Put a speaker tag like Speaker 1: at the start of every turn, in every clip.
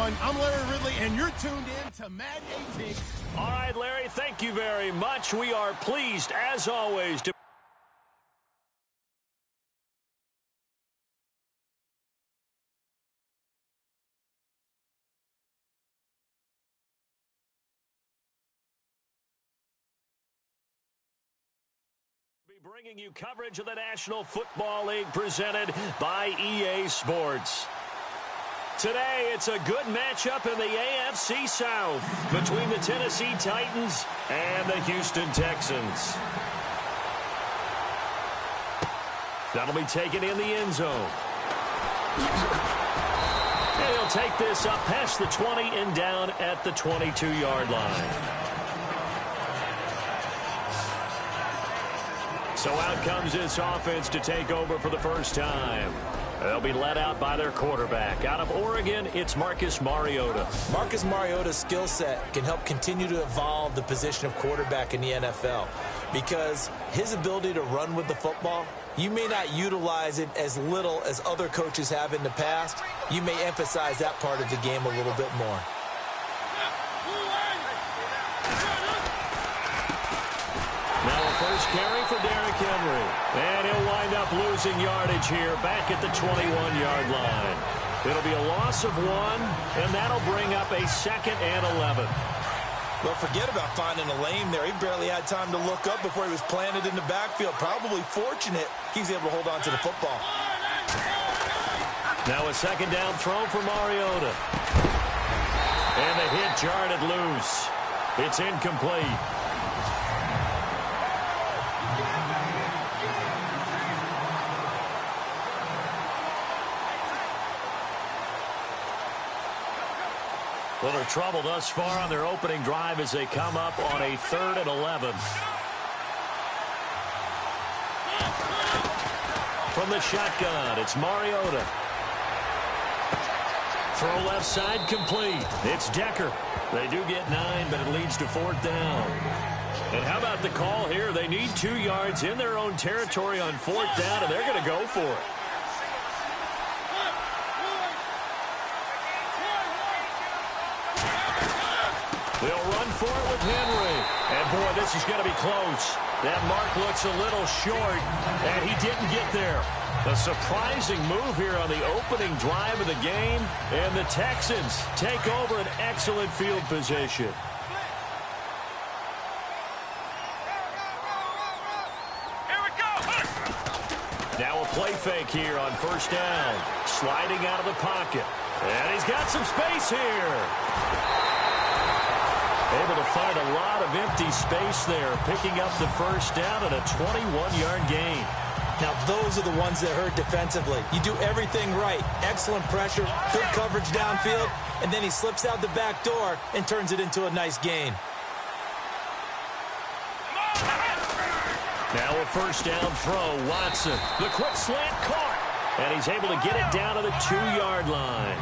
Speaker 1: everyone. I'm Larry Ridley, and you're tuned in to Madden 18.
Speaker 2: All right, Larry, thank you very much. We are pleased, as always, to bringing you coverage of the National Football League presented by EA Sports. Today, it's a good matchup in the AFC South between the Tennessee Titans and the Houston Texans. That'll be taken in the end zone. And he'll take this up past the 20 and down at the 22-yard line. So out comes this offense to take over for the first time. They'll be led out by their quarterback. Out of Oregon, it's Marcus Mariota.
Speaker 3: Marcus Mariota's skill set can help continue to evolve the position of quarterback in the NFL because his ability to run with the football, you may not utilize it as little as other coaches have in the past. You may emphasize that part of the game a little bit more.
Speaker 2: First carry for Derrick Henry. And he'll wind up losing yardage here back at the 21-yard line. It'll be a loss of 1, and that'll bring up a 2nd and 11.
Speaker 3: Well, forget about finding a lane there. He barely had time to look up before he was planted in the backfield. Probably fortunate he's able to hold on to the football.
Speaker 2: Now a 2nd down throw for Mariota. And the hit jarred it loose. It's incomplete. Well, they're trouble thus far on their opening drive as they come up on a 3rd and 11. From the shotgun, it's Mariota. Throw left side complete. It's Decker. They do get 9, but it leads to 4th down. And how about the call here? They need 2 yards in their own territory on 4th down, and they're going to go for it. They'll run for it with Henry. And, boy, this is going to be close. That mark looks a little short, and he didn't get there. A surprising move here on the opening drive of the game, and the Texans take over an excellent field position.
Speaker 4: Here we go.
Speaker 2: Now a play fake here on 1st down. Sliding out of the pocket. And he's got some space here. Able to find a lot of empty space there, picking up the 1st down and a 21-yard gain.
Speaker 3: Now, those are the ones that hurt defensively. You do everything right. Excellent pressure, good coverage downfield, and then he slips out the back door and turns it into a nice gain.
Speaker 2: Now a 1st down throw, Watson. The quick slant caught, and he's able to get it down to the 2-yard line.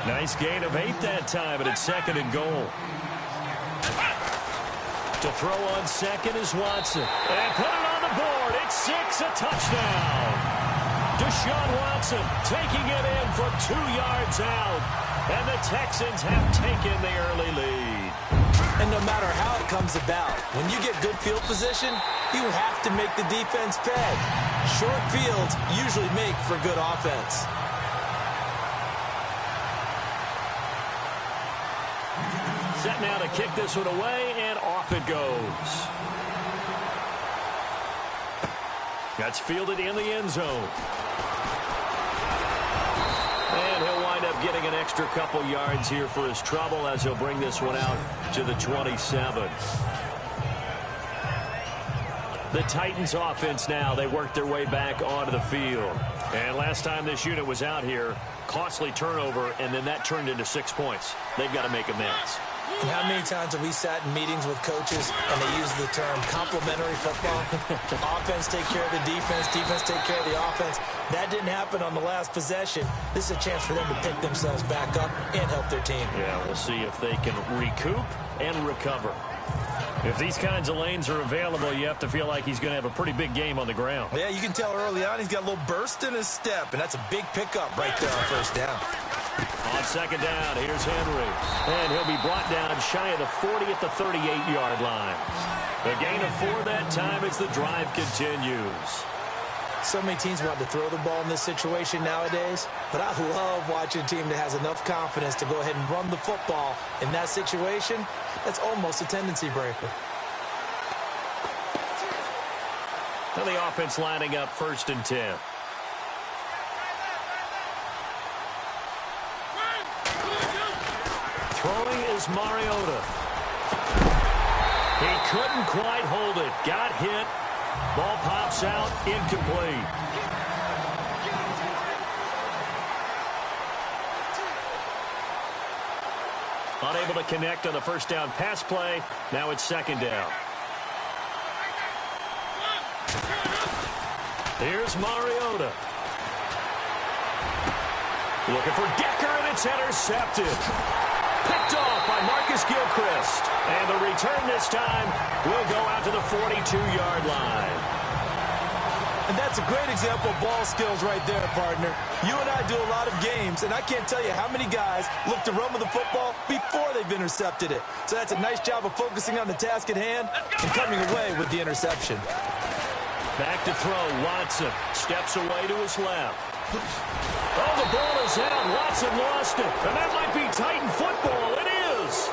Speaker 2: Nice gain of 8 that time, and it's 2nd and goal. To throw on 2nd is Watson. And put it on the board. It's 6, a touchdown. Deshaun Watson taking it in from 2 yards out. And the Texans have taken the early lead.
Speaker 3: And no matter how it comes about, when you get good field position, you have to make the defense pay. Short fields usually make for good offense.
Speaker 2: Set now to kick this one away, and off it goes. That's fielded in the end zone. And he'll wind up getting an extra couple yards here for his trouble as he'll bring this one out to the 27. The Titans offense now, they work their way back onto the field. And last time this unit was out here, costly turnover, and then that turned into 6 points. They've got to make amends.
Speaker 3: And how many times have we sat in meetings with coaches and they use the term complementary football? Offense take care of the defense, defense take care of the offense. That didn't happen on the last possession. This is a chance for them to pick themselves back up and help their team.
Speaker 2: Yeah, we'll see if they can recoup and recover. If these kinds of lanes are available, you have to feel like he's going to have a pretty big game on the ground.
Speaker 3: Yeah, you can tell early on he's got a little burst in his step, and that's a big pickup right there on 1st down.
Speaker 2: On second down, here's Henry. And he'll be brought down shy of the 40 at the 38-yard line. A gain of 4 that time as the drive continues.
Speaker 3: So many teams want to throw the ball in this situation nowadays, but I love watching a team that has enough confidence to go ahead and run the football in that situation. That's almost a tendency breaker.
Speaker 2: Now the offense lining up 1st and 10. Throwing is Mariota. He couldn't quite hold it. Got hit. Ball pops out, incomplete. Unable to connect on the first down pass play. Now it's 2nd down. Here's Mariota. Looking for Decker, and it's intercepted. Picked off by Marcus Gilchrist. And the return this time will go out to the 42-yard line.
Speaker 3: And that's a great example of ball skills right there, partner. You and I do a lot of games, and I can't tell you how many guys look to run with the football before they've intercepted it. So that's a nice job of focusing on the task at hand and coming away with the interception.
Speaker 2: Back to throw, Watson. Steps away to his left. Oh, the ball is out. Watson lost it. And that might be Titan football. It is.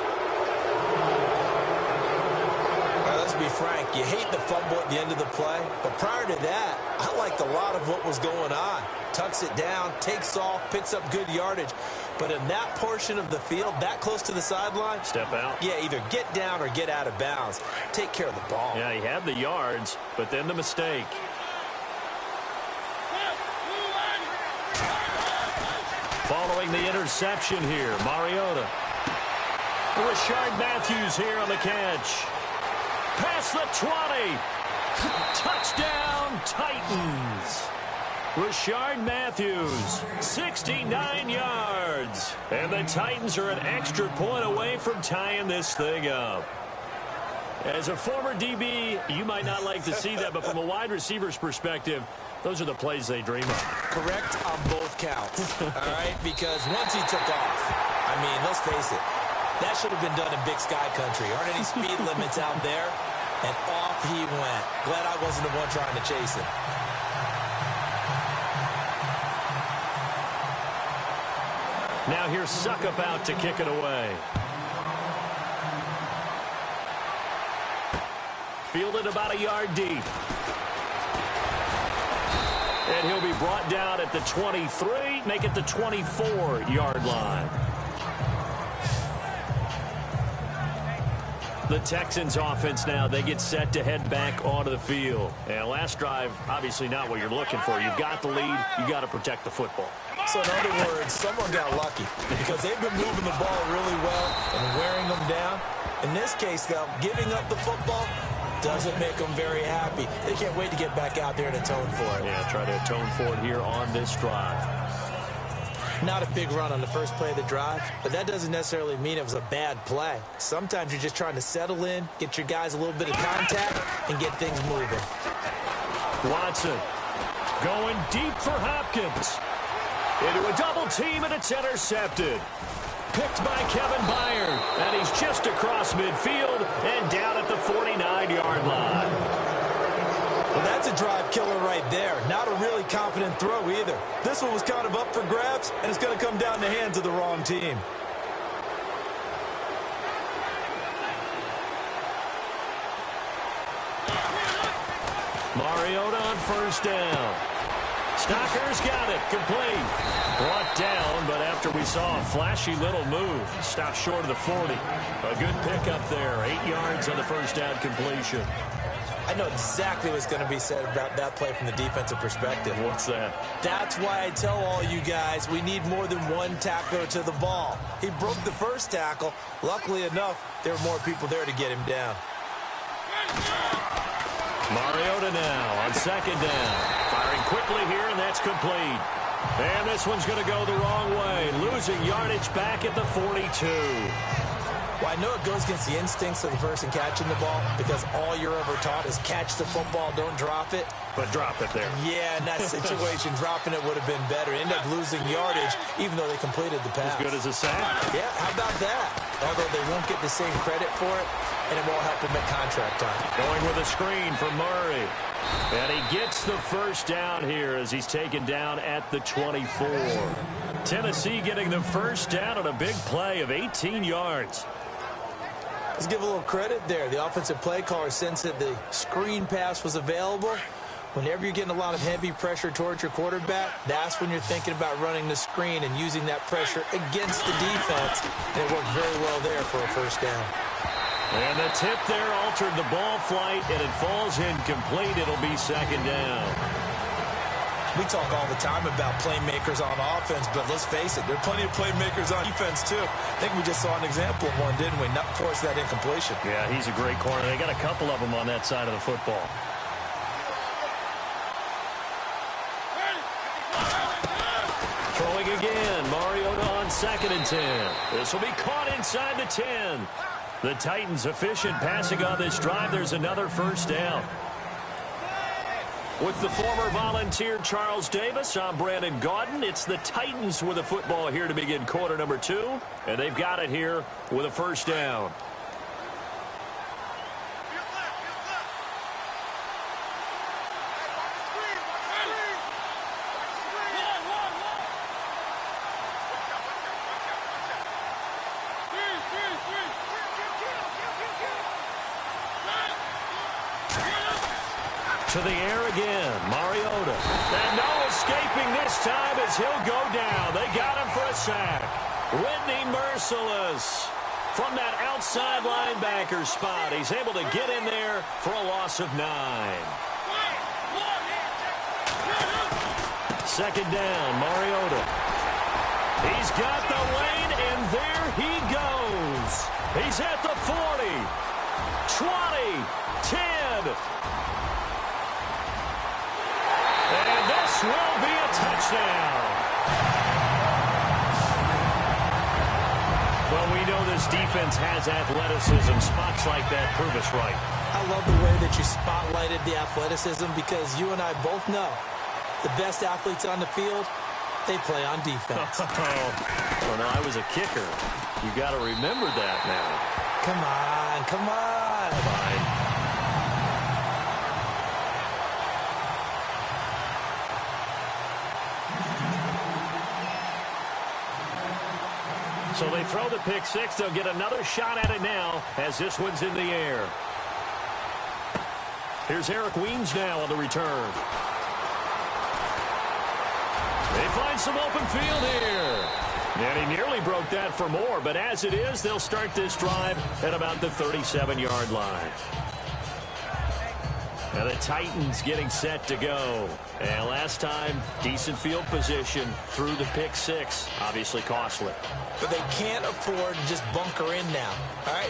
Speaker 3: Let's be frank. You hate the fumble at the end of the play. But prior to that, I liked a lot of what was going on. Tucks it down, takes off, picks up good yardage. But in that portion of the field, that close to the sideline,
Speaker 2: step out.
Speaker 3: Yeah, either get down or get out of bounds. Take care of the ball.
Speaker 2: Yeah, he had the yards, but then the mistake. Following the interception here, Mariota. Rashard Matthews here on the catch. Past the 20. Touchdown, Titans. Rashard Matthews, 69 yards. And the Titans are an extra point away from tying this thing up. As a former DB, you might not like to see that, but from a wide receiver's perspective, those are the plays they dream of.
Speaker 3: Correct on both counts, all right? Because once he took off, I mean, let's face it, that should have been done in Big Sky Country. Aren't any speed limits out there? And off he went. Glad I wasn't the one trying to chase him.
Speaker 2: Now here's Suckup out to kick it away. Fielded about a yard deep. And he'll be brought down at the 23, make it the 24-yard line. The Texans offense now, they get set to head back onto the field. And last drive, obviously not what you're looking for. You've got the lead. You've got to protect the football.
Speaker 3: So in other words, someone got lucky because they've been moving the ball really well and wearing them down. In this case, though, giving up the football doesn't make them very happy. They can't wait to get back out there and atone for it.
Speaker 2: Yeah, try to atone for it here on this drive.
Speaker 3: Not a big run on the first play of the drive, but that doesn't necessarily mean it was a bad play. Sometimes you're just trying to settle in, get your guys a little bit of contact, and get things moving.
Speaker 2: Watson going deep for Hopkins. Into a double team, and it's intercepted. Picked by Kevin Byard, and he's just across midfield and down at the 49-yard line.
Speaker 3: Well, that's a drive killer right there. Not a really confident throw either. This one was kind of up for grabs, and it's going to come down in the hands of the wrong team.
Speaker 2: Mariota on first down. Stocker's got it, complete. Brought down, but after we saw a flashy little move, stopped short of the 40. A good pickup there, 8 yards on the first down completion.
Speaker 3: I know exactly what's going to be said about that play from the defensive perspective.
Speaker 2: What's that?
Speaker 3: That's why I tell all you guys we need more than one tackler to the ball. He broke the first tackle. Luckily enough, there were more people there to get him down.
Speaker 2: Mariota now on second down. Firing quickly here, and that's complete. And this one's going to go the wrong way. Losing yardage back at the 42.
Speaker 3: Well, I know it goes against the instincts of the person catching the ball because all you're ever taught is catch the football, don't drop it.
Speaker 2: But drop it there.
Speaker 3: Yeah, in that situation, dropping it would have been better. End up losing yardage, even though they completed the pass.
Speaker 2: As good as a sack.
Speaker 3: Yeah, how about that? Although they won't get the same credit for it, and it won't help them at contract time.
Speaker 2: Going with a screen for Murray. And he gets the first down here as he's taken down at the 24. Tennessee getting the first down on a big play of 18 yards.
Speaker 3: Let's give a little credit there. The offensive play caller sensed that the screen pass was available. Whenever you're getting a lot of heavy pressure towards your quarterback, that's when you're thinking about running the screen and using that pressure against the defense. And it worked very well there for a first down.
Speaker 2: And the tip there altered the ball flight, and it falls incomplete. It'll be second down.
Speaker 3: We talk all the time about playmakers on offense, but let's face it, there are plenty of playmakers on defense, too. I think we just saw an example of one, didn't we? Not force that incompletion.
Speaker 2: Yeah, he's a great corner. They got a couple of them on that side of the football. Throwing again. Mariota on 2nd and 10. This will be caught inside the 10. The Titans efficient passing on this drive. There's another first down. With the former Volunteer Charles Davis, I'm Brandon Gaudin. It's the Titans with the football here to begin quarter number 2. And they've got it here with a first down. To the air again, Mariota. And no escaping this time as he'll go down. They got him for a sack. Whitney Merciless from that outside linebacker spot. He's able to get in there for a loss of 9. Second down, Mariota. He's got the lane, and there he goes. He's at the 40, 20, 10. And this will be a touchdown. Well, we know this defense has athleticism. Spots like that prove us right.
Speaker 3: I love the way that you spotlighted the athleticism because you and I both know the best athletes on the field, they play on defense.
Speaker 2: Well, no, I was a kicker. You got to remember that now.
Speaker 3: Come on, come on.
Speaker 2: Fine. So they throw the pick six. They'll get another shot at it now as this one's in the air. Here's Eric Weems now on the return. They find some open field here. And he nearly broke that for more, but as it is, they'll start this drive at about the 37-yard line. Now the Titans getting set to go. And last time, decent field position through the pick six. Obviously costly.
Speaker 3: But they can't afford to just bunker in now. All right,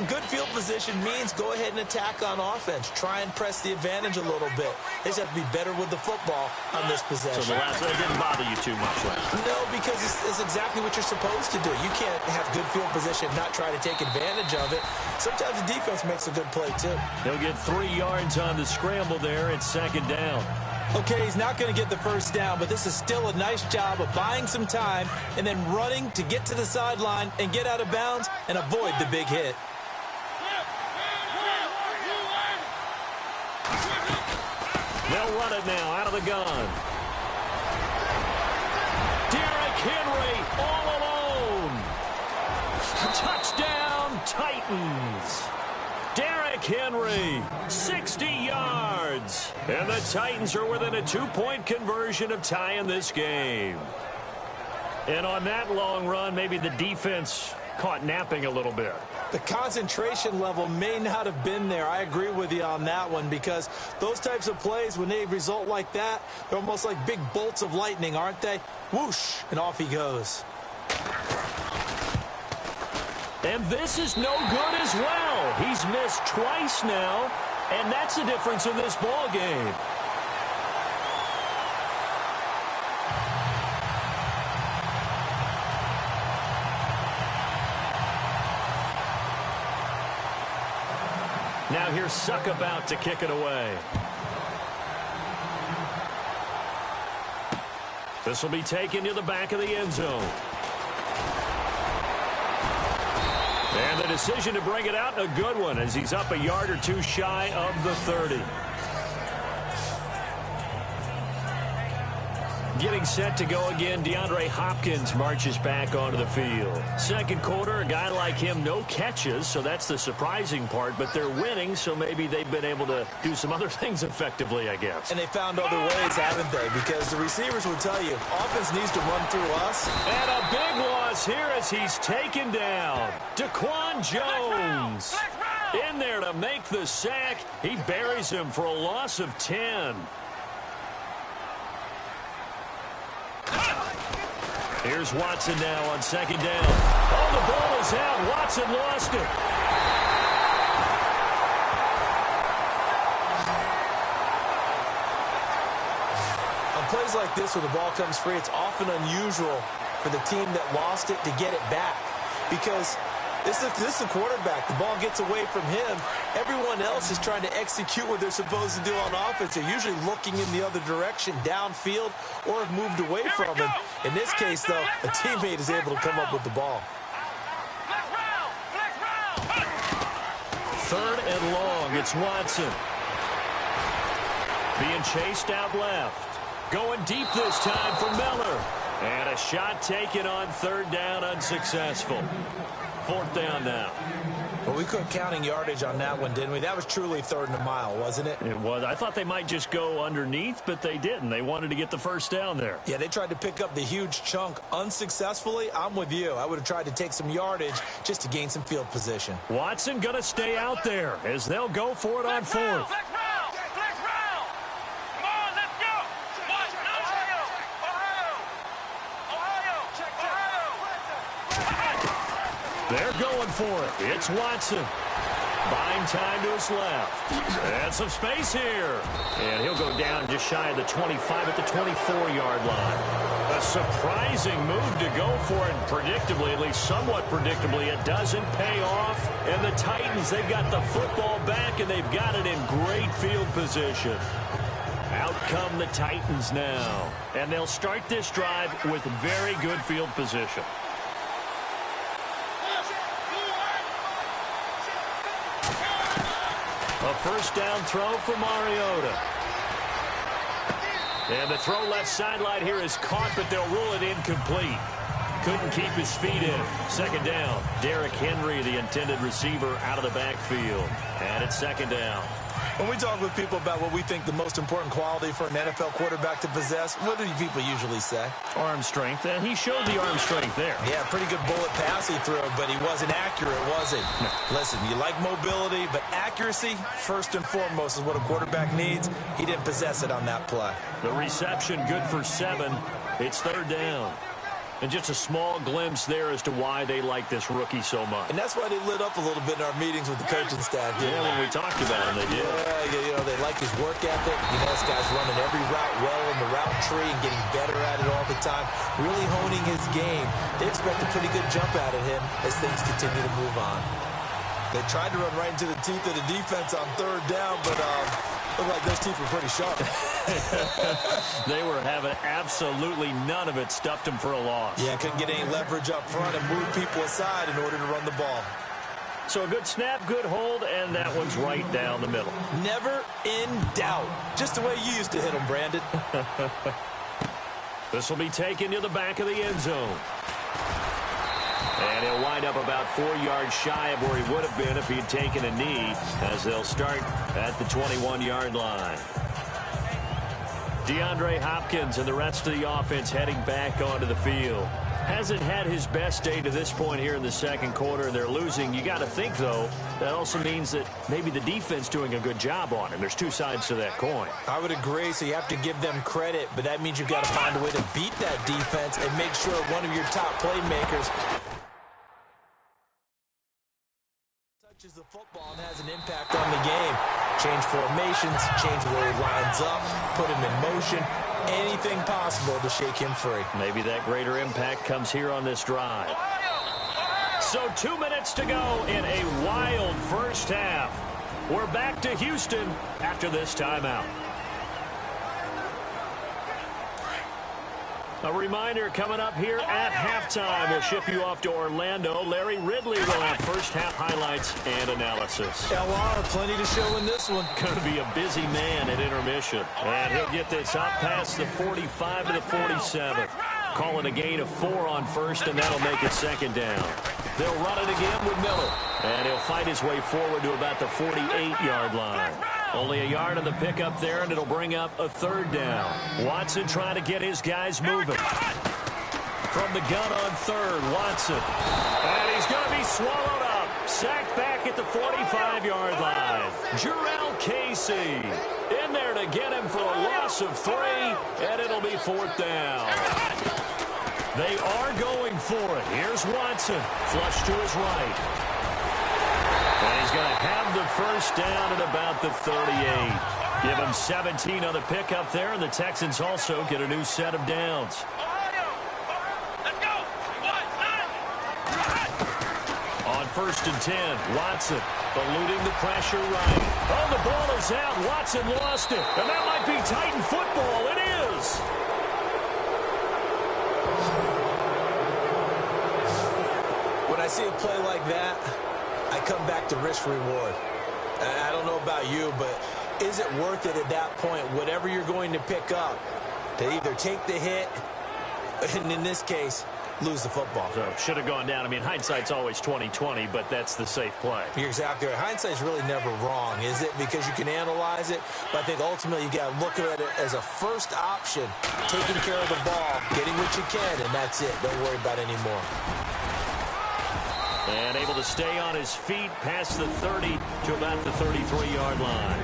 Speaker 3: good field position means go ahead and attack on offense. Try and press the advantage a little bit. They just have to be better with the football on this possession.
Speaker 2: So the last one didn't bother you too much last.
Speaker 3: No, because it's exactly what you're supposed to do. You can't have good field position and not try to take advantage of it. Sometimes the defense makes a good play, too.
Speaker 2: They'll get 3 yards on the scramble there. It's second down.
Speaker 3: Okay, he's not going to get the first down, but this is still a nice job of buying some time and then running to get to the sideline and get out of bounds and avoid the big hit.
Speaker 2: They'll run it now out of the gun. Derrick Henry all alone. Touchdown, Titans. Derrick Henry, 60 yards. And the Titans are within a 2-point conversion of tying this game. And on that long run, maybe the defense caught napping a little bit.
Speaker 3: The concentration level may not have been there. I agree with you on that one because those types of plays, when they result like that, they're almost like big bolts of lightning, aren't they? Whoosh, and off he goes.
Speaker 2: And this is no good as well. He's missed twice now, and that's the difference in this ball game. Now here's Suck about to kick it away. This will be taken to the back of the end zone. And the decision to bring it out, a good one, as he's up a yard or two shy of the 30. Getting set to go again, DeAndre Hopkins marches back onto the field. Second quarter, a guy like him, no catches, so that's the surprising part, but they're winning, so maybe they've been able to do some other things effectively, I guess.
Speaker 3: And they found other ways, haven't they? Because the receivers will tell you, offense needs to run through us.
Speaker 2: And a big loss here as he's taken down. Daquan Jones in there to make the sack. He buries him for a loss of 10. Here's Watson now on second down. Oh, the ball is out. Watson lost it.
Speaker 3: On plays like this where the ball comes free, it's often unusual for the team that lost it to get it back. Because this is a quarterback. The ball gets away from him. Everyone else is trying to execute what they're supposed to do on offense. They're usually looking in the other direction, downfield, or have moved away from him. In this case, though, a teammate is able to come up with the ball.
Speaker 2: Third and long. It's Watson. Being chased out left. Going deep this time for Miller. And a shot taken on third down, unsuccessful. Fourth down now.
Speaker 3: Well, we couldn't counting yardage on that one, didn't we? That was truly third and a mile, wasn't it?
Speaker 2: It was. I thought they might just go underneath, but they didn't. They wanted to get the first down there.
Speaker 3: Yeah, they tried to pick up the huge chunk unsuccessfully. I'm with you. I would have tried to take some yardage just to gain some field position.
Speaker 2: Watson going to stay out there as they'll go for it on fourth. They're going for it. It's Watson. Buying time to his left. And some space here. And he'll go down just shy of the 25 at the 24-yard line. A surprising move to go for it. Predictably, at least somewhat predictably, it doesn't pay off. And the Titans, they've got the football back, and they've got it in great field position. Out come the Titans now. And they'll start this drive with very good field position. A first down throw for Mariota. And the throw left sideline here is caught, but they'll rule it incomplete. Couldn't keep his feet in. Second down. Derrick Henry, the intended receiver, out of the backfield. And it's second down.
Speaker 3: When we talk with people about what we think the most important quality for an NFL quarterback to possess, what do people usually say?
Speaker 2: Arm strength, and he showed the arm strength there.
Speaker 3: Yeah, pretty good bullet pass he threw, but he wasn't accurate, was he? No. Listen, you like mobility, but accuracy, first and foremost, is what a quarterback needs. He didn't possess it on that play.
Speaker 2: The reception good for 7. It's third down. And just a small glimpse there as to why they like this rookie so much.
Speaker 3: And that's why they lit up a little bit in our meetings with the coaching staff.
Speaker 2: Yeah, when we talked about him, they did.
Speaker 3: Yeah, you know, they like his work ethic. You know, this guy's running every route well in the route tree and getting better at it all the time, really honing his game. They expect a pretty good jump out of him as things continue to move on. They tried to run right into the teeth of the defense on third down, but looked like those teeth were pretty sharp.
Speaker 2: They were having absolutely none of it. Stuffed him for a loss.
Speaker 3: Yeah, couldn't get any leverage up front and move people aside in order to run the ball.
Speaker 2: So a good snap, good hold, and that one's right down the middle.
Speaker 3: Never in doubt. Just the way you used to hit them, Brandon.
Speaker 2: This will be taken to the back of the end zone. And he'll wind up about 4 yards shy of where he would have been if he had taken a knee, as they'll start at the 21-yard line. DeAndre Hopkins and the rest of the offense heading back onto the field. Hasn't had his best day to this point here in the second quarter, and they're losing. You got to think, though, that also means that maybe the defense doing a good job on him. There's two sides to that coin.
Speaker 3: I would agree, so you have to give them credit, but that means you've got to find a way to beat that defense and make sure one of your top playmakers touches the football and has an impact on the game. Change formations, change where he lines up, put him in motion, anything possible to shake him free.
Speaker 2: Maybe that greater impact comes here on this drive. So 2 minutes to go in a wild first half. We're back to Houston after this timeout. A reminder coming up here at halftime. We'll ship you off to Orlando. Larry Ridley will have first-half highlights and analysis.
Speaker 3: LR, plenty to show in this one.
Speaker 2: Going to be a busy man at intermission. And he'll get this up past the 45 to the 47. Calling a gain of 4 on first, and that'll make it second down. They'll run it again with Miller. And he'll fight his way forward to about the 48-yard line. Only a yard on the pickup there, and it'll bring up a third down. Watson trying to get his guys moving. From the gun on third, Watson. And he's going to be swallowed up. Sacked back at the 45-yard line. Jarrell Casey in there to get him for a loss of 3, and it'll be fourth down. They are going for it. Here's Watson. Flush to his right. And he's going to have the first down at about the 38. Give him 17 on the pickup there, and the Texans also get a new set of downs.
Speaker 4: Let's go.
Speaker 2: On first and 10, Watson eluding the pressure right. Oh, the ball is out. Watson lost it. And that might be Titan football. It is.
Speaker 3: When I see a play like that, I come back to risk-reward. I don't know about you, but is it worth it at that point, whatever you're going to pick up, to either take the hit, and in this case, lose the football?
Speaker 2: So should have gone down. I mean, hindsight's always 20/20, but that's the safe play.
Speaker 3: You're exactly right. Hindsight's really never wrong, is it? Because you can analyze it, but I think ultimately you got to look at it as a first option, taking care of the ball, getting what you can, and that's it. Don't worry about it anymore.
Speaker 2: And able to stay on his feet past the 30 to about the 33-yard line.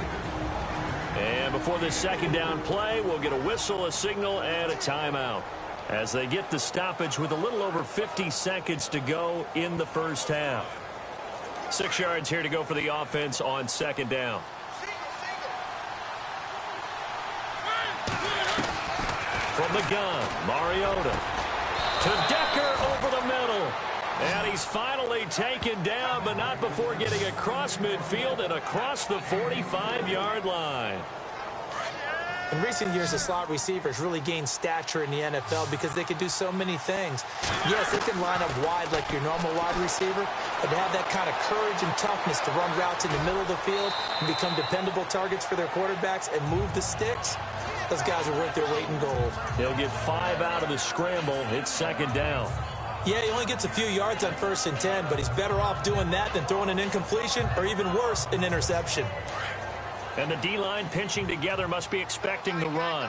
Speaker 2: And before this second down play, we'll get a whistle, a signal, and a timeout as they get the stoppage with a little over 50 seconds to go in the first half. 6 yards here to go for the offense on second down. From the gun, Mariota to Decker over the middle. And he's finally taken down, but not before getting across midfield and across the 45-yard line.
Speaker 3: In recent years, the slot receivers really gained stature in the NFL because they can do so many things. Yes, they can line up wide like your normal wide receiver, but to have that kind of courage and toughness to run routes in the middle of the field and become dependable targets for their quarterbacks and move the sticks, those guys are worth their weight in gold.
Speaker 2: He'll get 5 out of the scramble. It's second down.
Speaker 3: Yeah, he only gets a few yards on first and 10, but he's better off doing that than throwing an incompletion or even worse, an interception.
Speaker 2: And the D-line pinching together must be expecting the run.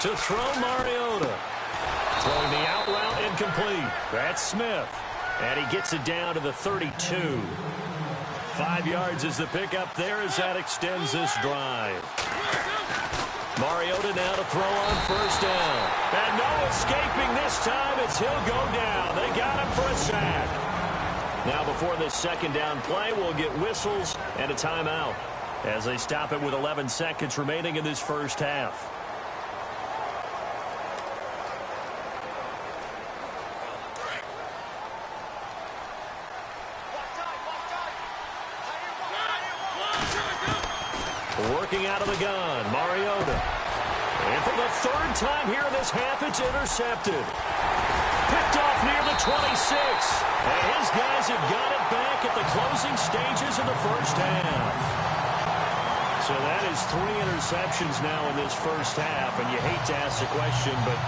Speaker 2: To throw Mariota. Throwing the out route incomplete. That's Smith. And he gets it down to the 32. 5 yards is the pickup there as that extends this drive. Mariota now to throw on first down. And no escaping this time as he'll go down. They got him for a sack. Now before this second down play, we'll get whistles and a timeout as they stop it with 11 seconds remaining in this first half. Working out of the gun, Mariota. And for the third time here in this half, it's intercepted. Picked off near the 26. And his guys have got it back at the closing stages of the first half. So that is 3 interceptions now in this first half. And you hate to ask the question, but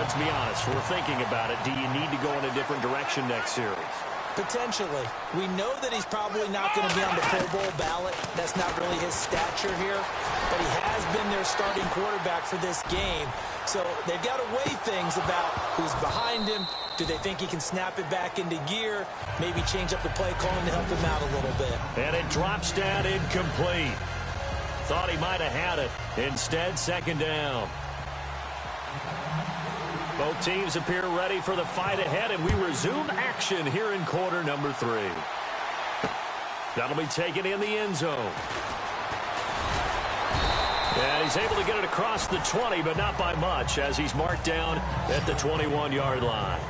Speaker 2: let's be honest. We're thinking about it. Do you need to go in a different direction next series?
Speaker 3: Potentially. We know that he's probably not going to be on the Pro Bowl ballot. That's not really his stature here. But he has been their starting quarterback for this game. So they've got to weigh things about who's behind him. Do they think he can snap it back into gear? Maybe change up the play calling to help him out a little bit.
Speaker 2: And it drops down incomplete. Thought he might have had it. Instead, second down. Both teams appear ready for the fight ahead, and we resume action here in quarter number 3. That'll be taken in the end zone. And he's able to get it across the 20, but not by much, as he's marked down at the 21-yard line.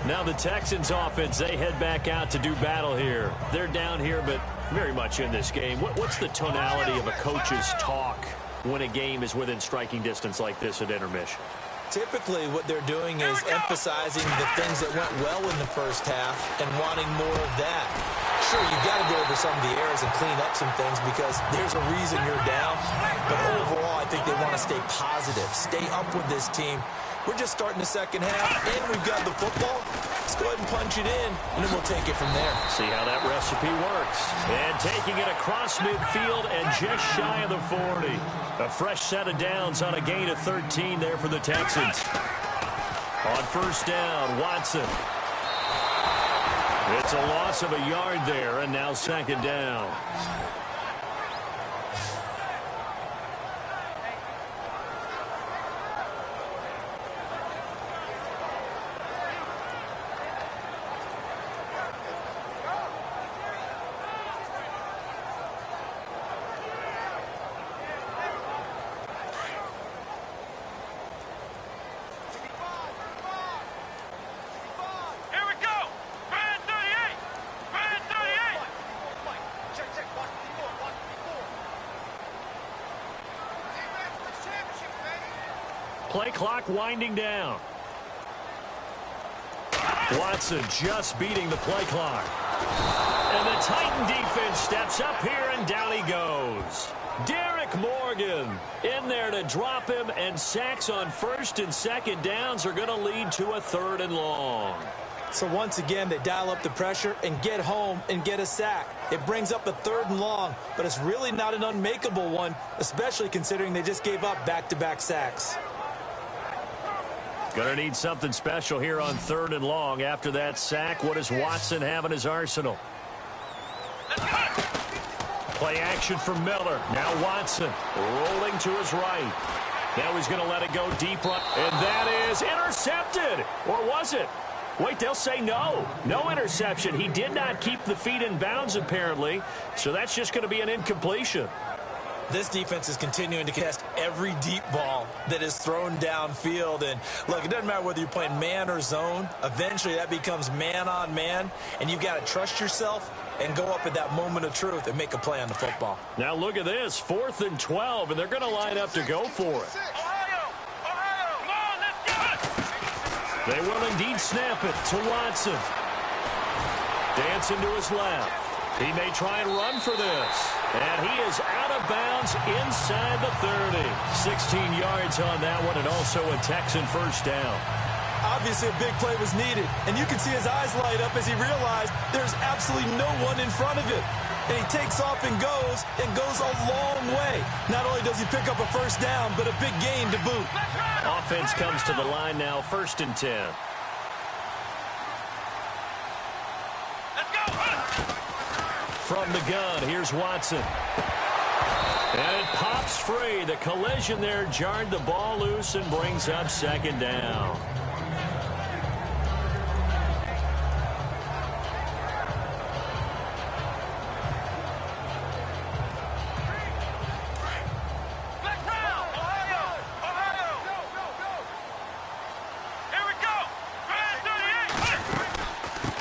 Speaker 2: Now the Texans offense, they head back out to do battle here. They're down here, but very much in this game. What's the tonality of a coach's talk when a game is within striking distance like this at intermission?
Speaker 3: Typically, what they're doing is emphasizing the things that went well in the first half and wanting more of that. Sure, you've got to go over some of the errors and clean up some things because there's a reason you're down. But overall, I think they want to stay positive, stay up with this team. We're just starting the second half, and we've got the football. Let's go ahead and punch it in, and then we'll take it from there.
Speaker 2: See how that recipe works. And taking it across midfield and just shy of the 40. A fresh set of downs on a gain of 13 there for the Texans. On first down, Watson. It's a loss of a yard there, and now second down. Play clock winding down. Watson just beating the play clock. And the Titan defense steps up here, and down he goes. Derek Morgan in there to drop him, and sacks on first and second downs are going to lead to a 3rd and long.
Speaker 3: So once again, they dial up the pressure and get home and get a sack. It brings up a 3rd and long, but it's really not an unmakeable one, especially considering they just gave up back-to-back sacks.
Speaker 2: Going to need something special here on 3rd and long. After that sack, what does Watson have in his arsenal? Play action from Miller. Now Watson rolling to his right. Now he's going to let it go deep right. And that is intercepted. Or was it? Wait, they'll say no. No interception. He did not keep the feet in bounds, apparently. So that's just going to be an incompletion.
Speaker 3: This defense is continuing to contest every deep ball that is thrown downfield. And, look, it doesn't matter whether you're playing man or zone. Eventually, that becomes man-on-man, and you've got to trust yourself and go up at that moment of truth and make a play on the football.
Speaker 2: Now, look at this. 4th and 12, and they're going to line up to go for it. They will indeed snap it to Watson. Dancing to his left. He may try and run for this. And he is out of bounds inside the 30. 16 yards on that one, and also a Texan first down.
Speaker 3: Obviously, a big play was needed, and you can see his eyes light up as he realized there's absolutely no one in front of him. And he takes off and goes a long way. Not only does he pick up a first down, but a big gain to boot.
Speaker 2: Offense comes to the line now, 1st and 10. From the gun, here's Watson. And it pops free. The collision there jarred the ball loose and brings up second down.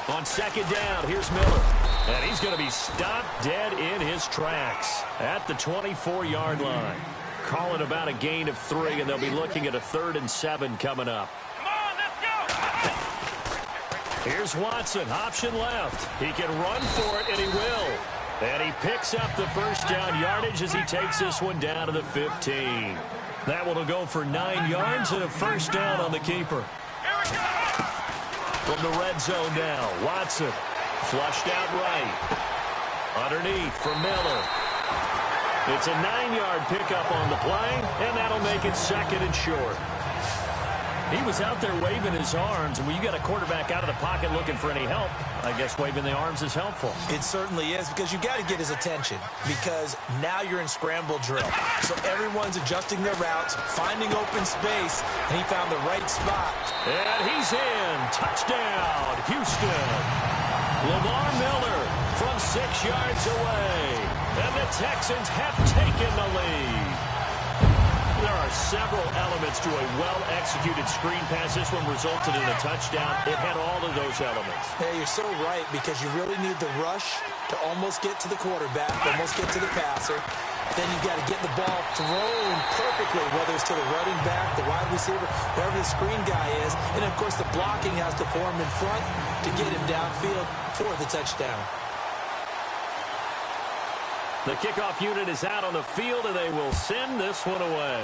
Speaker 2: On second down, here's Miller. And he's going to be stopped dead in his tracks at the 24-yard line. Call it about a gain of 3, and they'll be looking at a 3rd and 7 coming up.
Speaker 4: Come on, let's go!
Speaker 2: Here's Watson, option left. He can run for it, and he will. And he picks up the first down yardage as he takes this one down to the 15. That one will go for 9 yards and a first down on the keeper. From the red zone now, Watson. Flushed out right. Underneath for Miller. It's a 9-yard pickup on the play, and that'll make it 2nd and short. He was out there waving his arms, and when you got a quarterback out of the pocket looking for any help, I guess waving the arms is helpful.
Speaker 3: It certainly is, because you got to get his attention, because now you're in scramble drill. So everyone's adjusting their routes, finding open space, and he found the right spot.
Speaker 2: And he's in. Touchdown, Houston. Lamar Miller from 6 yards away. And the Texans have taken the lead. There are several elements to a well-executed screen pass. This one resulted in a touchdown. It had all of those elements.
Speaker 3: Yeah, you're so right, because you really need the rush to almost get to the quarterback, almost get to the passer. Then you've got to get the ball thrown perfectly, whether it's to the running back, the wide receiver, wherever the screen guy is. And, of course, the blocking has to form in front to get him downfield for the touchdown.
Speaker 2: The kickoff unit is out on the field, and they will send this one away.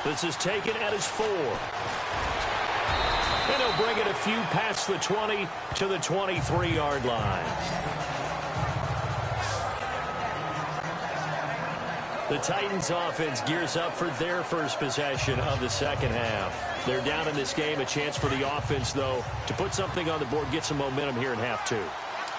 Speaker 2: This is taken at his 4. And he'll bring it a few past the 20 to the 23-yard line. The Titans offense gears up for their first possession of the second half. They're down in this game. A chance for the offense, though, to put something on the board, get some momentum here in half 2.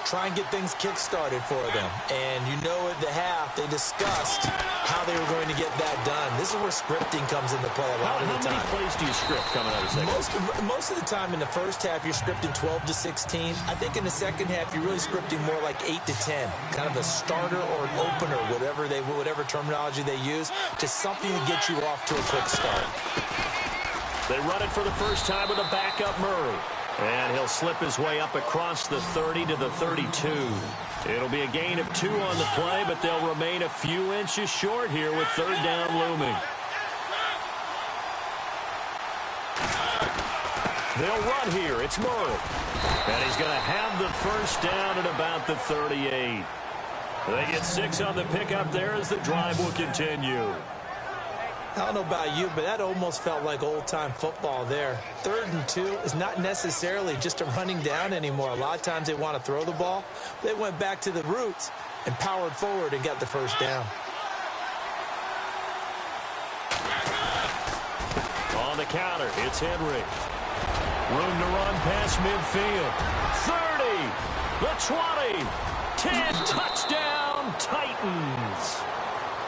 Speaker 3: Try and get things kick-started for them. And you know at the half, they discussed how they were going to get that done. This is where scripting comes into play a lot of the time.
Speaker 2: How many plays do you script coming out of the second?
Speaker 3: Most of the time in the first half, you're scripting 12 to 16. I think in the second half, you're really scripting more like 8 to 10. Kind of a starter or an opener, whatever terminology they use. Just something to get you off to a quick start.
Speaker 2: They run it for the first time with a backup Murray. And he'll slip his way up across the 30 to the 32. It'll be a gain of 2 on the play, but they'll remain a few inches short here with third down looming. They'll run here. It's Murray. And he's going to have the first down at about the 38. They get 6 on the pickup there as the drive will continue.
Speaker 3: I don't know about you, but that almost felt like old-time football there. 3rd and 2 is not necessarily just a running down anymore. A lot of times they want to throw the ball. They went back to the roots and powered forward and got the first down.
Speaker 2: On the counter, it's Henry. Room to run past midfield. 30, the 20, 10, touchdown, Titans.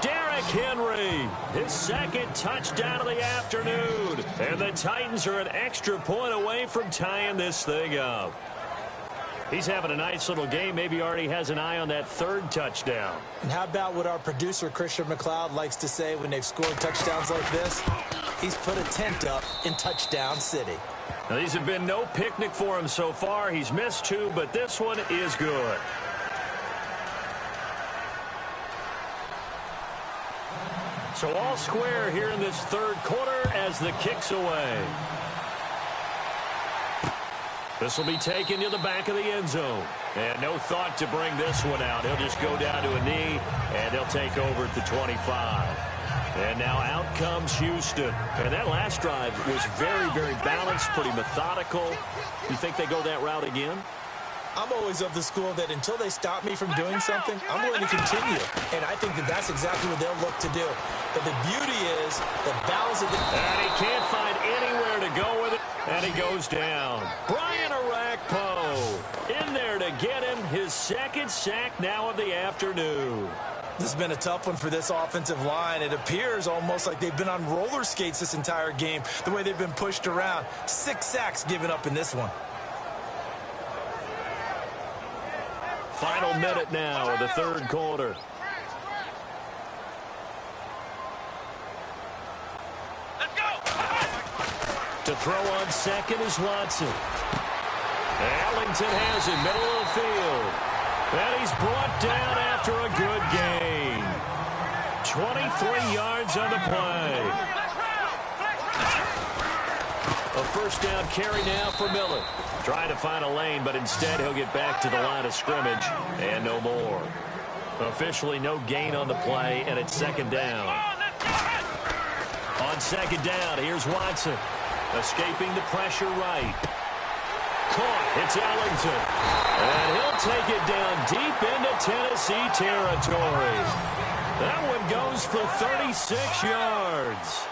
Speaker 2: Derrick Henry, his second touchdown of the afternoon. And the Titans are an extra point away from tying this thing up. He's having a nice little game. Maybe already has an eye on that 3rd touchdown.
Speaker 3: And how about what our producer, Christian McLeod, likes to say when they've scored touchdowns like this? He's put a tent up in Touchdown City.
Speaker 2: Now, these have been no picnic for him so far. He's missed 2, but this one is good. So all square here in this 3rd quarter as the kick's away. This will be taken to the back of the end zone. And no thought to bring this one out. He'll just go down to a knee, and they'll take over at the 25. And now out comes Houston. And that last drive was very, very balanced, pretty methodical. You think they go that route again?
Speaker 3: I'm always of the school that until they stop me from doing something, I'm going to continue. And I think that that's exactly what they'll look to do. But the beauty is the balance of the...
Speaker 2: And he can't find anywhere to go with it. And he goes down. Brian Orakpo in there to get him his 2nd sack now of the afternoon.
Speaker 3: This has been a tough one for this offensive line. It appears almost like they've been on roller skates this entire game, the way they've been pushed around. 6 sacks given up in this one.
Speaker 2: Final minute now of the 3rd quarter.
Speaker 4: Let's go.
Speaker 2: To throw on second is Watson. Ellington has it, middle of the field. And he's brought down after a good gain. 23 yards on the play. A first down carry now for Miller. Trying to find a lane, but instead he'll get back to the line of scrimmage and no more. Officially no gain on the play, and it's 2nd down. On 2nd down, here's Watson. Escaping the pressure right. Caught. It's Ellington. And he'll take it down deep into Tennessee territory. That one goes for 36 yards.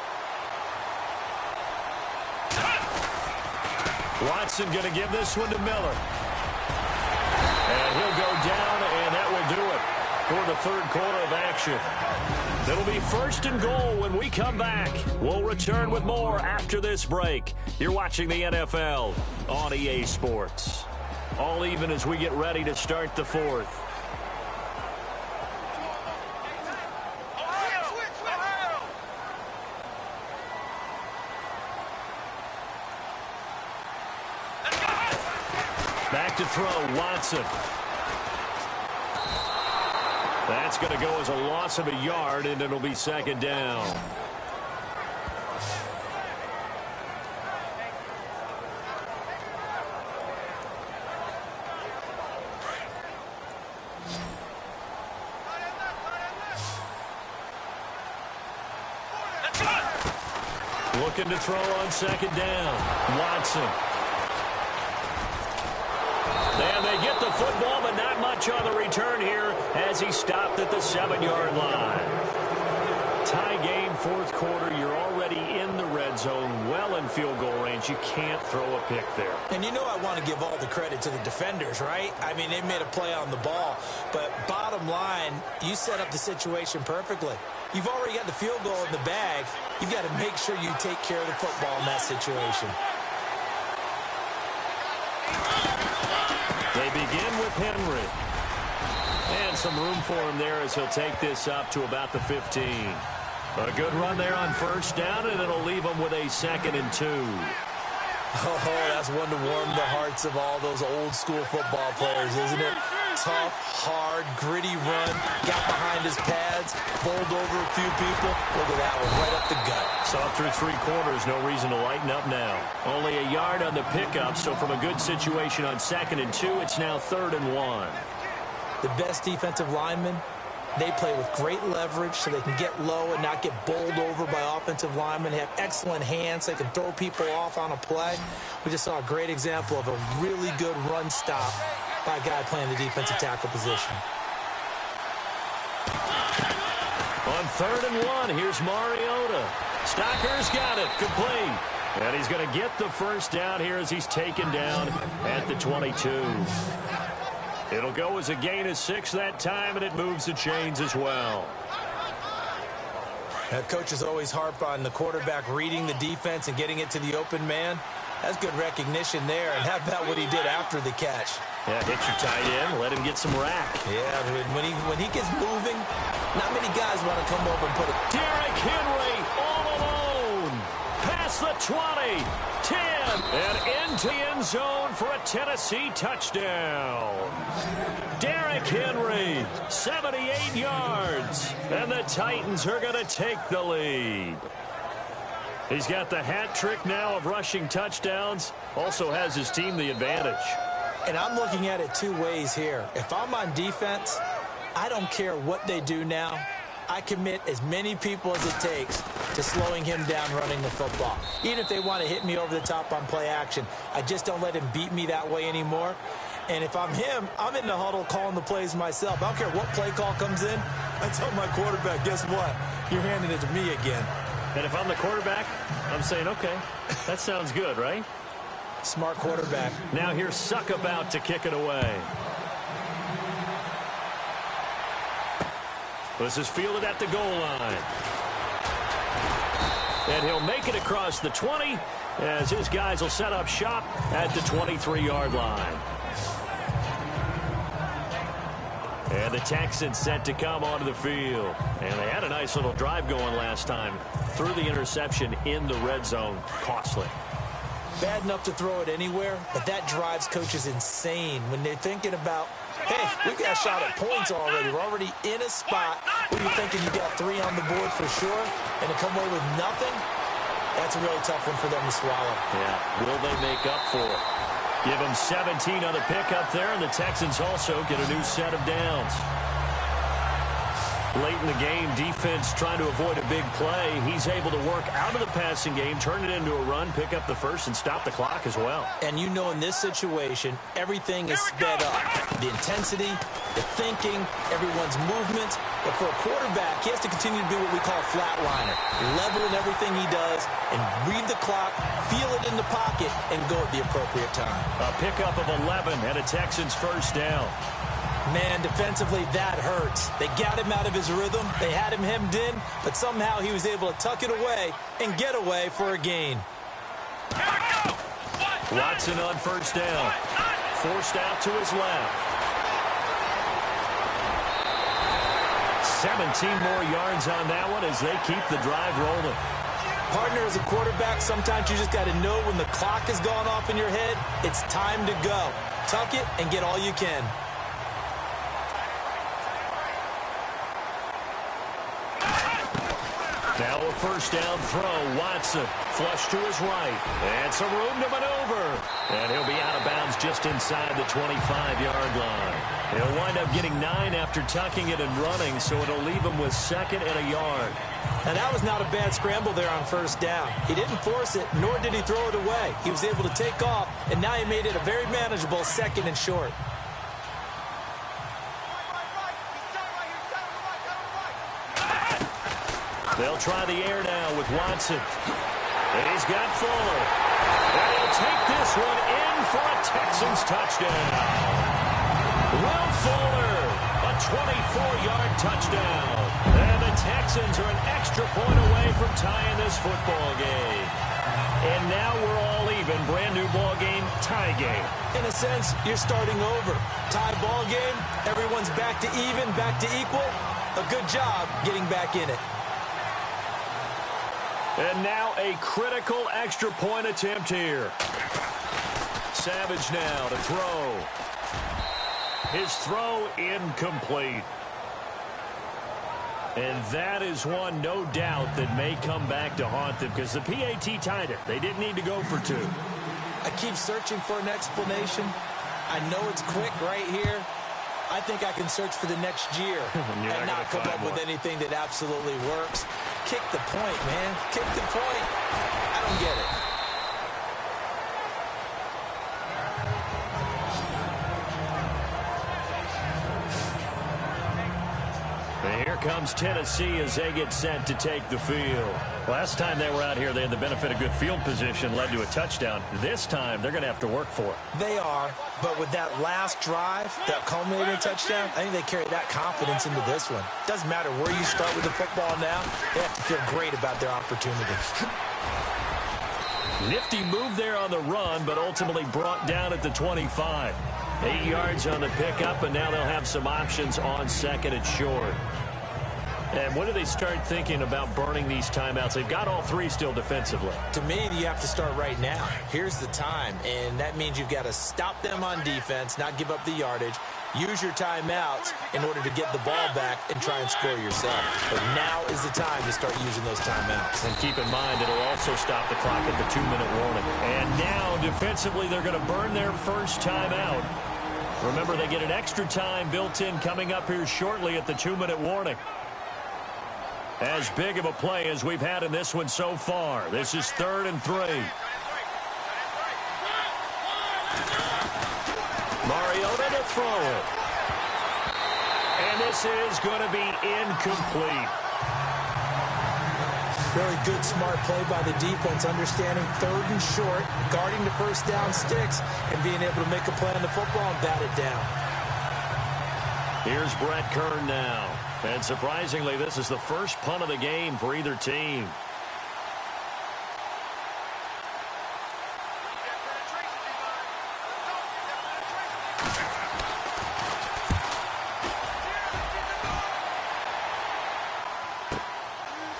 Speaker 2: Watson going to give this one to Miller. And he'll go down, and that will do it for the 3rd quarter of action. It'll be 1st and goal when we come back. We'll return with more after this break. You're watching the NFL on EA Sports. All even as we get ready to start the 4th. Back to throw, Watson. That's going to go as a loss of a yard, and it'll be second down. Looking to throw on second down. Watson. And they get the football, but not much on the return here as he stopped at the 7-yard line. Tie game, fourth quarter. You're already in the red zone, well in field goal range. You can't throw a pick there.
Speaker 3: And you know I want to give all the credit to the defenders, right? I mean, they made a play on the ball. But bottom line, you set up the situation perfectly. You've already got the field goal in the bag. You've got to make sure you take care of the football in that situation.
Speaker 2: They begin with Henry. And some room for him there as he'll take this up to about the 15. A good run there on first down, and it'll leave him with a 2nd and 2.
Speaker 3: Oh, that's one to warm the hearts of all those old-school football players, isn't it? Tough, hard, gritty run, got behind his pads, bowled over a few people. Look at that one, right up the gut.
Speaker 2: Saw through 3 quarters, no reason to lighten up now. Only a yard on the pickup, so from a good situation on 2nd and 2, it's now 3rd and 1.
Speaker 3: The best defensive linemen, they play with great leverage so they can get low and not get bowled over by offensive linemen. They have excellent hands. They can throw people off on a play. We just saw a great example of a really good run stop by a guy playing the defensive tackle position.
Speaker 2: On 3rd and 1, here's Mariota. Stocker's got it, complete. And he's going to get the first down here as he's taken down at the 22. It'll go as a gain of 6 that time, and it moves the chains as well.
Speaker 3: Now, coaches always harp on the quarterback reading the defense and getting it to the open man. That's good recognition there. And how about what he did after the catch?
Speaker 2: Yeah, hit your tight end, let him get some rack.
Speaker 3: Yeah, when he gets moving, not many guys want to come over and put it.
Speaker 2: Derrick Henry all alone. Past the 20, 10, and into the end zone for a Tennessee touchdown. Derrick Henry, 78 yards, and the Titans are going to take the lead. He's got the hat trick now of rushing touchdowns, also has his team the advantage.
Speaker 3: And I'm looking at it 2 ways here. If I'm on defense, I don't care what they do now. I commit as many people as it takes to slowing him down running the football. Even if they want to hit me over the top on play action, I just don't let him beat me that way anymore. And if I'm him, I'm in the huddle calling the plays myself. I don't care what play call comes in. I tell my quarterback, guess what? You're handing it to me again.
Speaker 2: And if I'm the quarterback, I'm saying, okay, that sounds good, right?
Speaker 3: Smart quarterback.
Speaker 2: Now here's Suck about to kick it away. This is fielded at the goal line. And he'll make it across the 20 as his guys will set up shop at the 23-yard line. And the Texans set to come onto the field. And they had a nice little drive going last time. Threw the interception in the red zone. Costly.
Speaker 3: Bad enough to throw it anywhere, but that drives coaches insane when they're thinking about, hey, we got a shot at points already. We're already in a spot where you're thinking you got 3 on the board for sure, and to come away with nothing, that's a really tough one for them to swallow.
Speaker 2: Yeah, will they make up for it? Give them 17 on the pickup there, and the Texans also get a new set of downs. Late in the game, defense trying to avoid a big play. He's able to work out of the passing game, turn it into a run, pick up the first, and stop the clock as well.
Speaker 3: And you know in this situation, everything is sped up. The intensity, the thinking, everyone's movement. But for a quarterback, he has to continue to do what we call a flatliner. Level in everything he does and read the clock, feel it in the pocket, and go at the appropriate time.
Speaker 2: A pickup of 11 and a Texans first down.
Speaker 3: Man, defensively, that hurts. They got him out of his rhythm. They had him hemmed in, but somehow he was able to tuck it away and get away for a gain.
Speaker 2: Watson on first down. Forced out to his left. 17 more yards on that one as they keep the drive rolling.
Speaker 3: Partner, as a quarterback, sometimes you just got to know when the clock has gone off in your head, it's time to go. tuck it and get all you can.
Speaker 2: Now a first down throw. Watson flush to his right. And some room to maneuver. And he'll be out of bounds just inside the 25-yard line. He'll wind up getting 9 after tucking it and running, so it'll leave him with 2nd and a yard.
Speaker 3: Now that was not a bad scramble there on first down. He didn't force it, nor did he throw it away. He was able to take off, and now he made it a very manageable 2nd and short.
Speaker 2: They'll try the air now with Watson. And he's got Fuller. And he'll take this one in for a Texans touchdown. Will Fuller, a 24-yard touchdown. And the Texans are an extra point away from tying this football game. And now we're all even. Brand new ball game, tie game.
Speaker 3: In a sense, you're starting over. Tie ball game, everyone's back to even, back to equal. A good job getting back in it.
Speaker 2: And now a critical extra point attempt here. Savage now to throw. His throw incomplete. And that is one, no doubt, that may come back to haunt them because the PAT tied it. They didn't need to go for 2.
Speaker 3: I keep searching for an explanation. I know it's quick right here. I think I can search for the next year and not come up with anything that absolutely works. Kick the point, man. Kick the point. I don't get it.
Speaker 2: And here comes Tennessee as they get set to take the field. Last time they were out here, they had the benefit of good field position, led to a touchdown. This time, they're going to have to work for it.
Speaker 3: They are, but with that last drive, that culminating touchdown, I think they carry that confidence into this one. Doesn't matter where you start with the football now, they have to feel great about their opportunity.
Speaker 2: Nifty move there on the run, but ultimately brought down at the 25. 8 yards on the pickup, and now they'll have some options on 2nd and short. And when do they start thinking about burning these timeouts? They've got all 3 still defensively.
Speaker 3: To me, you have to start right now. Here's the time, and that means you've got to stop them on defense, not give up the yardage, use your timeouts in order to get the ball back and try and score yourself. But now is the time to start using those timeouts.
Speaker 2: And keep in mind, it'll also stop the clock at the 2-minute warning. And now, defensively, they're going to burn their first timeout. Remember, they get an extra time built in coming up here shortly at the 2-minute warning. As big of a play as we've had in this one so far. This is 3rd and 3. Mariota to throw it. And this is going to be incomplete.
Speaker 3: Really good, smart play by the defense, understanding 3rd and short, guarding the first down sticks, and being able to make a play on the football and bat it down.
Speaker 2: Here's Brett Kern now. And surprisingly, this is the first punt of the game for either team.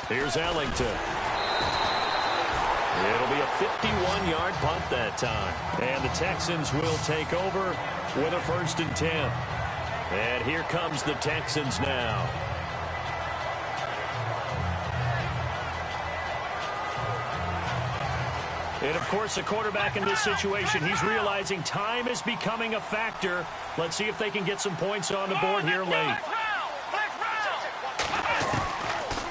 Speaker 2: Here's Ellington. It'll be a 51-yard punt that time. And the Texans will take over with a 1st and 10. And here comes the Texans now. And, of course, the quarterback in this situation, he's realizing time is becoming a factor. Let's see if they can get some points on the board here late.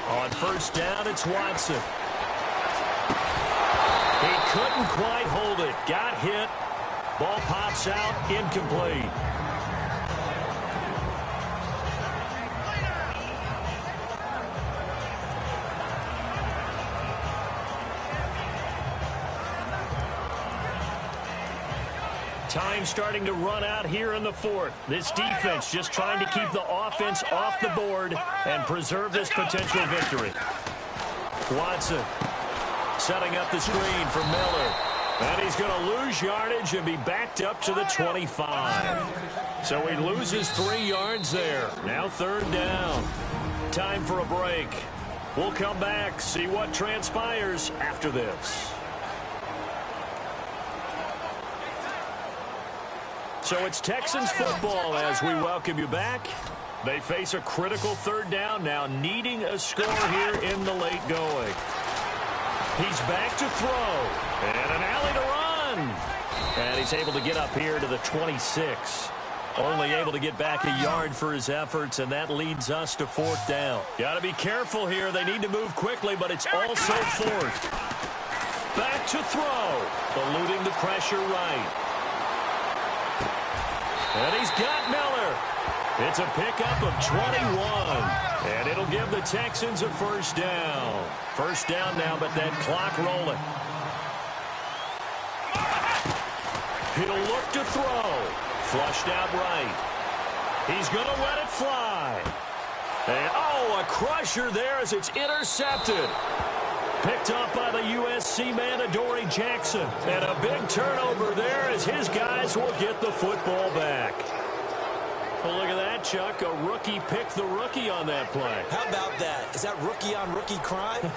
Speaker 2: On first down, it's Watson. He couldn't quite hold it. Got hit. Ball pops out, incomplete. Time starting to run out here in the 4th. This defense just trying to keep the offense off the board and preserve this potential victory. Watson setting up the screen for Miller. And he's going to lose yardage and be backed up to the 25. So he loses 3 yards there. Now 3rd down. Time for a break. We'll come back, see what transpires after this. So it's Texans football as we welcome you back. They face a critical third down now, needing a score here in the late going. He's back to throw, and an alley to run. And he's able to get up here to the 26. Only able to get back a yard for his efforts, and that leads us to fourth down. Got to be careful here. They need to move quickly, but it's also fourth. Back to throw, eluding the pressure right. And he's got Miller. It's a pickup of 21, and it'll give the Texans a first down. First down now, but that clock rolling. He'll look to throw. Flushed out right. He's going to let it fly. And, oh, a crusher there as it's intercepted. Picked up by the USC man, Adoree Jackson. And a big turnover there as his guys will get the football back. Well, look at that, Chuck. A rookie picked the rookie on that play.
Speaker 3: How about that? Is that rookie-on-rookie crime?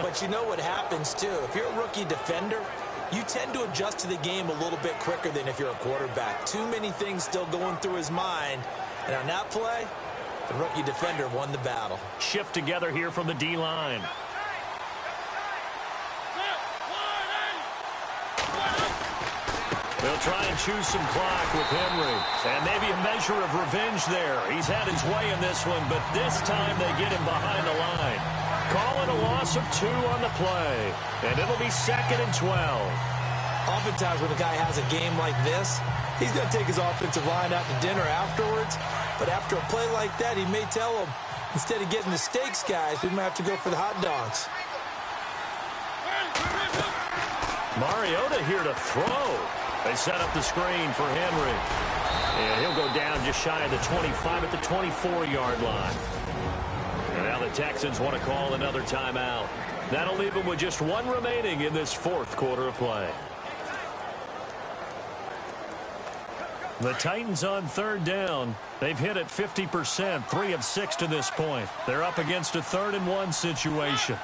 Speaker 3: But you know what happens, too. If you're a rookie defender, you tend to adjust to the game a little bit quicker than if you're a quarterback. Too many things still going through his mind. And on that play, the rookie defender won the battle.
Speaker 2: Shift together here from the D-line. They'll try and choose some clock with Henry. And maybe a measure of revenge there. He's had his way in this one, but this time they get him behind the line. Calling a loss of 2 on the play. And it'll be 2nd and 12.
Speaker 3: Oftentimes when a guy has a game like this, he's going to take his offensive line out to dinner afterwards. But after a play like that, he may tell them, instead of getting the steaks, guys, we might have to go for the hot dogs.
Speaker 2: Mariota here to throw. They set up the screen for Henry. And he'll go down just shy of the 25 at the 24-yard line. And now the Texans want to call another timeout. That'll leave them with just 1 remaining in this 4th quarter of play. The Titans on 3rd down. They've hit it 50%, 3 of 6 to this point. They're up against a 3rd and 1 situation.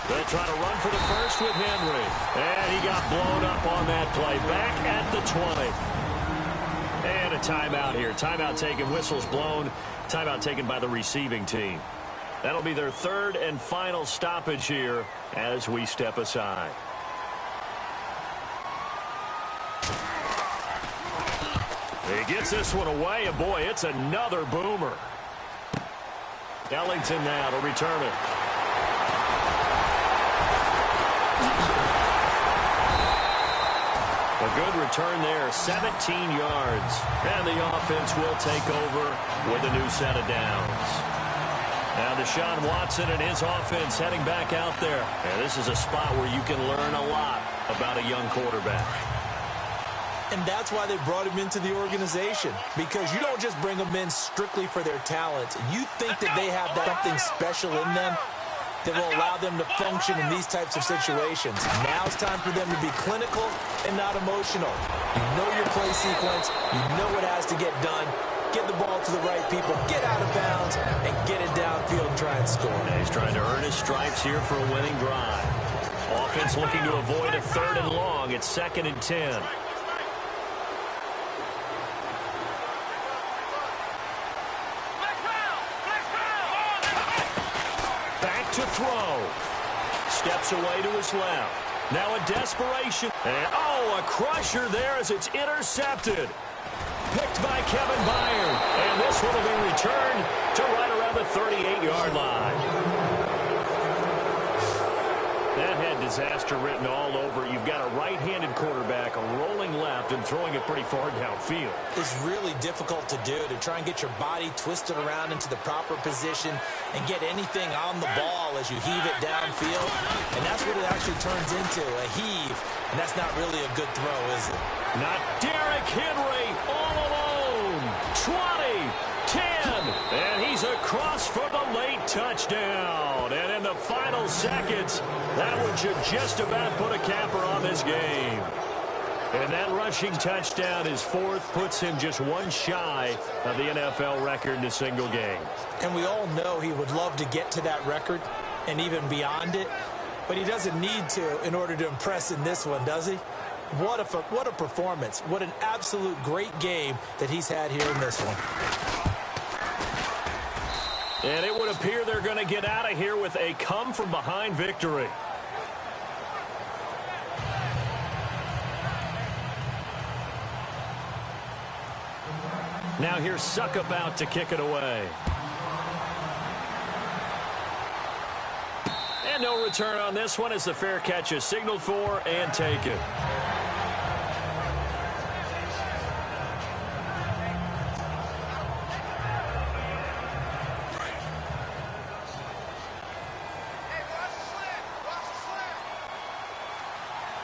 Speaker 2: They'll try to run for the first with Henry. And he got blown up on that play. Back at the 20. And a timeout here. Timeout taken, whistles blown. Timeout taken by the receiving team. That'll be their 3rd and final stoppage here as we step aside. He gets this one away, and boy, it's another boomer. Ellington now to return it. A good return there, 17 yards. And the offense will take over with a new set of downs. Now Deshaun Watson and his offense heading back out there. And this is a spot where you can learn a lot about a young quarterback.
Speaker 3: And that's why they brought him into the organization. Because you don't just bring them in strictly for their talents. You think that they have something special in them that will allow them to function in these types of situations. Now it's time for them to be clinical and not emotional. You know your play sequence. You know what has to get done. Get the ball to the right people, get out of bounds, and get it downfield and try and score.
Speaker 2: And he's trying to earn his stripes here for a winning drive. Offense looking to avoid a 3rd and long. It's 2nd and 10. To throw. Steps away to his left. Now a desperation. And, oh, a crusher there as it's intercepted. Picked by Kevin Byard. And this one will be returned to right around the 38-yard line. That had disaster written all over. You've got a right-handed quarterback, a rolling left, and throwing it pretty far downfield.
Speaker 3: It's really difficult to do, to try and get your body twisted around into the proper position and get anything on the ball as you heave it downfield. And that's what it actually turns into, a heave. And that's not really a good throw, is it?
Speaker 2: Not Derrick Henry all alone. 20, 10, and he's across for the late touchdown. And in the final seconds, that one should just about put a capper on this game. And that rushing touchdown, his 4th, puts him just 1 shy of the NFL record in a single game.
Speaker 3: And we all know he would love to get to that record and even beyond it, but he doesn't need to in order to impress in this one, does he? What a performance. What an absolute great game that he's had here in this one.
Speaker 2: And it would appear they're going to get out of here with a come-from-behind victory. Now here's Suckup out to kick it away. And no return on this one as the fair catch is signaled for and taken.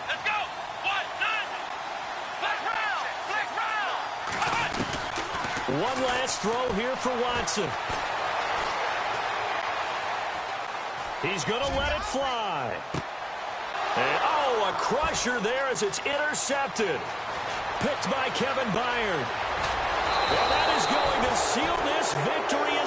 Speaker 4: Let's go. 1, 9.
Speaker 2: One last throw here for Watson. He's going to let it fly. And, oh, a crusher there as it's intercepted. Picked by Kevin Byard. And that is going to seal this victory